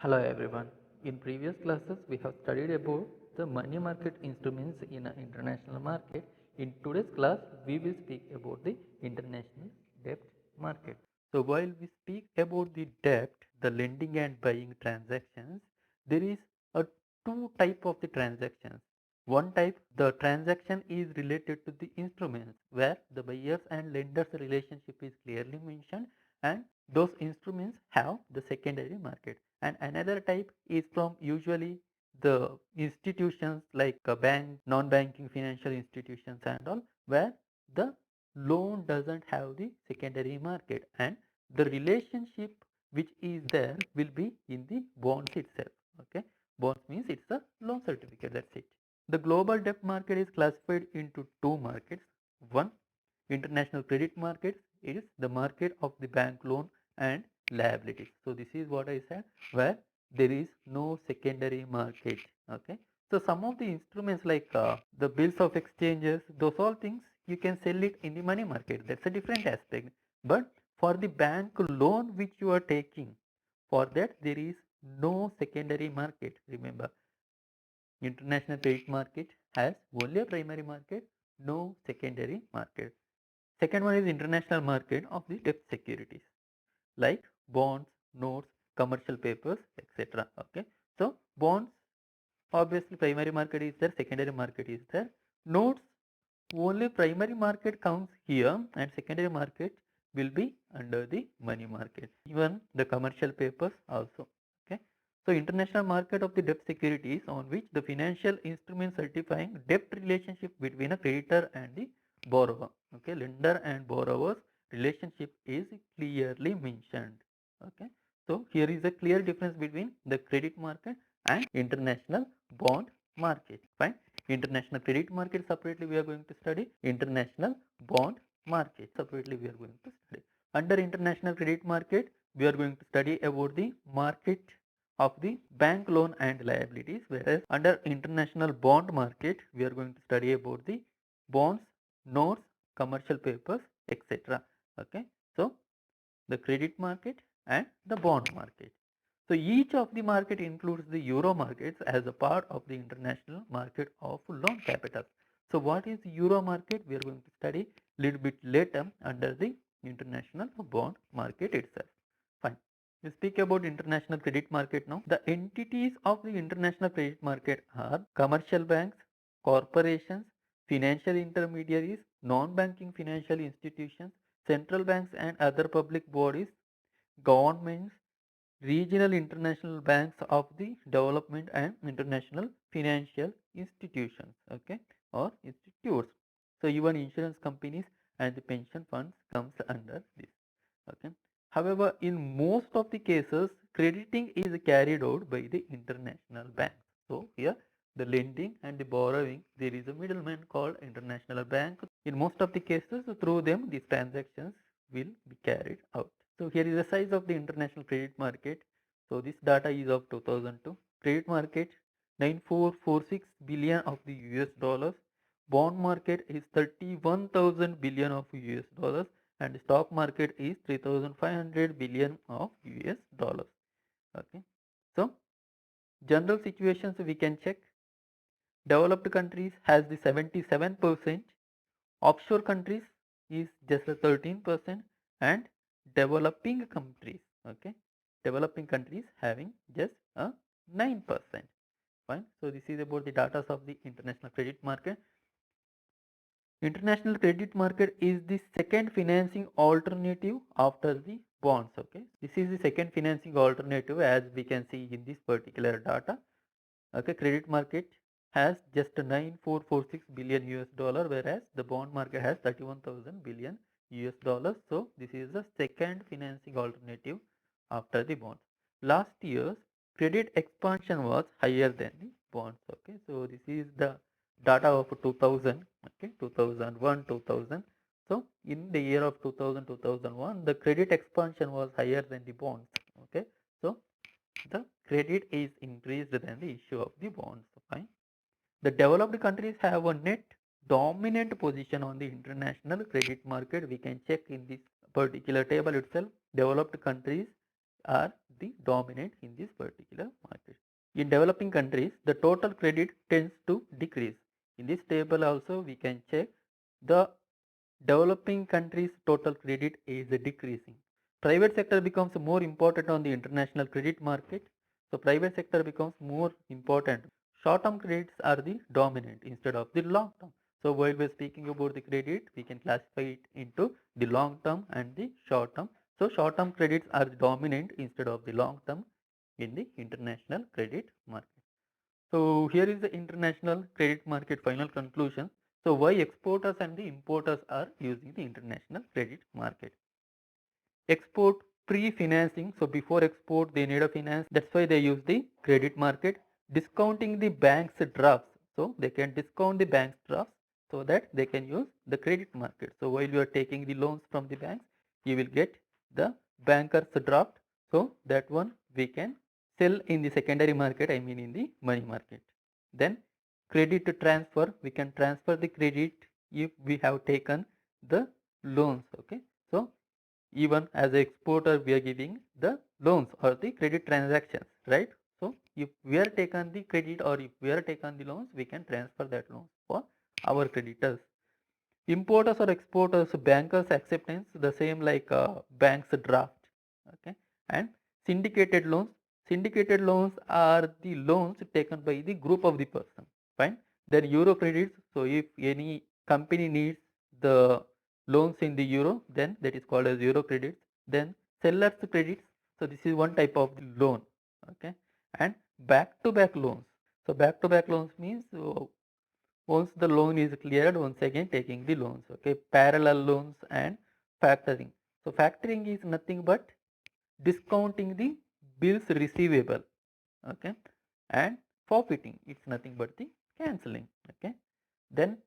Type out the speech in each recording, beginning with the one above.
Hello everyone. In previous classes, we have studied about the money market instruments in an international market. In today's class, we will speak about the international debt market. So while we speak about the debt, the lending and buying transactions, there is a two type of the transactions. One type, the transaction is related to the instruments where the buyers and lenders relationship is clearly mentioned, and those instruments have the secondary market. And another type is from usually the institutions like a bank, non-banking financial institutions and all, where the loan doesn't have the secondary market, and the relationship which is there will be in the bonds itself. Okay, bonds means it's a loan certificate, that's it. The global debt market is classified into two markets. One, international credit markets, is the market of the bank loan and liabilities. So this is what I said, where there is no secondary market. Okay, so some of the instruments like the bills of exchanges, those all things you can sell it in the money market, that's a different aspect. But for the bank loan which you are taking, for that there is no secondary market. Remember, international credit market has only a primary market, no secondary market. Second one is international market of the debt securities like bonds, notes, commercial papers, etc. Okay, so bonds, obviously primary market is there, secondary market is there. Notes, only primary market counts here and secondary market will be under the money market. Even the commercial papers also. Okay, so international market of the debt securities on which the financial instrument certifying debt relationship between a creditor and the borrower. Okay, lender and borrower's relationship is clearly mentioned. Okay, so here is a clear difference between the credit market and international bond market. Fine. International credit market separately we are going to study, international bond market separately we are going to study. Under international credit market we are going to study about the market of the bank loan and liabilities, whereas under international bond market we are going to study about the bonds, notes, commercial papers, etc. Okay, so the credit market and the bond market. So each of the market includes the euro markets as a part of the international market of loan capital. So what is euro market? We are going to study little bit later under the international bond market itself. Fine. We speak about international credit market now. The entities of the international credit market are commercial banks, corporations, financial intermediaries, non-banking financial institutions, central banks and other public bodies, governments, regional international banks of the development and international financial institutions, okay, or institutes. So even insurance companies and the pension funds comes under this. Okay, however, in most of the cases crediting is carried out by the international banks. So here the lending and the borrowing, there is a middleman called international bank. In most of the cases through them these transactions will be carried out. So here is the size of the international credit market. So this data is of 2002. Credit market 9446 billion of the US dollars. Bond market is 31,000 billion of US dollars, and stock market is 3,500 billion of US dollars. Okay. So general situations we can check. Developed countries has the 77%. Offshore countries is just a 13%, and developing countries, okay, developing countries having just a 9%. Fine. So this is about the data of the international credit market. International credit market is the second financing alternative after the bonds. Okay, this is the second financing alternative as we can see in this particular data. Okay, credit market has just 9446 billion US dollar, whereas the bond market has 31,000 billion US dollars. So this is the second financing alternative after the bonds. Last year's credit expansion was higher than the bonds. Okay, so this is the data of 2000. Okay, 2001, 2000. So in the year of 2000, 2001, the credit expansion was higher than the bonds. Okay, so the credit is increased than the issue of the bonds. Fine. The developed countries have a net dominant position on the international credit market. We can check in this particular table itself. Developed countries are the dominant in this particular in developing countries, the total credit tends to decrease. In this table also we can check the developing countries' total credit is decreasing. Private sector becomes more important on the international credit market. So private sector becomes more important. Short-term credits are the dominant instead of the long-term. So while we're speaking about the credit, we can classify it into the long-term and the short-term. So short-term credits are dominant instead of the long-term in the international credit market. So here is the international credit market final conclusion. So why exporters and the importers are using the international credit market? Export pre-financing. So before export they need a finance. That's why they use the credit market. Discounting the bank's drafts. So they can discount the bank's drafts so that they can use the credit market. So while you are taking the loans from the banks, you will get the banker's draft. So that one we can sell in the secondary market, I mean in the money market. Then credit transfer, we can transfer the credit if we have taken the loans. Okay, so even as an exporter we are giving the loans or the credit transactions, right? So if we are taken the credit or if we are taken the loans, we can transfer that loans for our creditors. Importers or exporters, bankers acceptance, the same like banks draft. Okay, and syndicated loans. Syndicated loans are the loans taken by the group of the person. Fine. Then euro credits. So if any company needs the loans in the euro, then that is called as euro credits. Then sellers credits. So this is one type of the loan. Okay, and back-to-back loans. So back-to-back loans means once the loan is cleared, once again taking the loans. Okay, parallel loans and factoring. So factoring is nothing but discounting the bills receivable. Okay, and forfeiting, it's nothing but the cancelling. Okay, then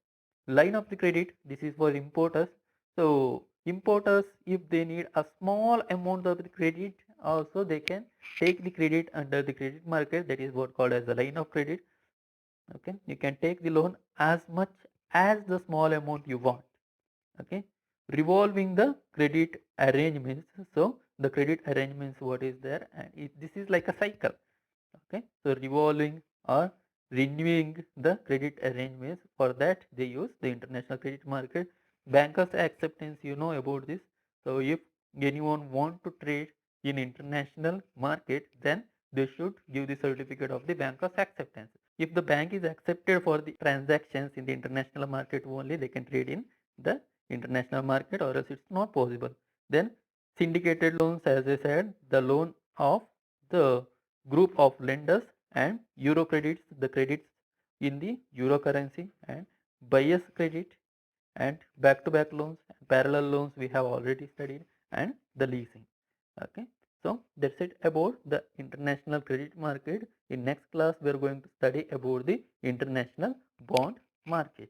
line of the credit, this is for importers. So importers, if they need a small amount of the credit, also they can take the credit under the credit market. That is what called as the line of credit. Okay, you can take the loan as much as the small amount you want. Okay, revolving the credit arrangements. So the credit arrangements, what is there, and this is like a cycle. Okay, so revolving or renewing the credit arrangements, for that they use the international credit market. Bankers acceptance, you know about this. So if anyone want to trade in international market, then they should give the certificate of the bankers acceptance. If the bank is accepted for the transactions in the international market only, they can trade in the international market, or else it's not possible. Then syndicated loans, as I said, the loan of the group of lenders, and euro credits, the credits in the euro currency, and buyer's credit, and back-to-back loans, parallel loans we have already studied, and the leasing. Okay, so that's it about the international credit market. In next class we are going to study about the international bond market.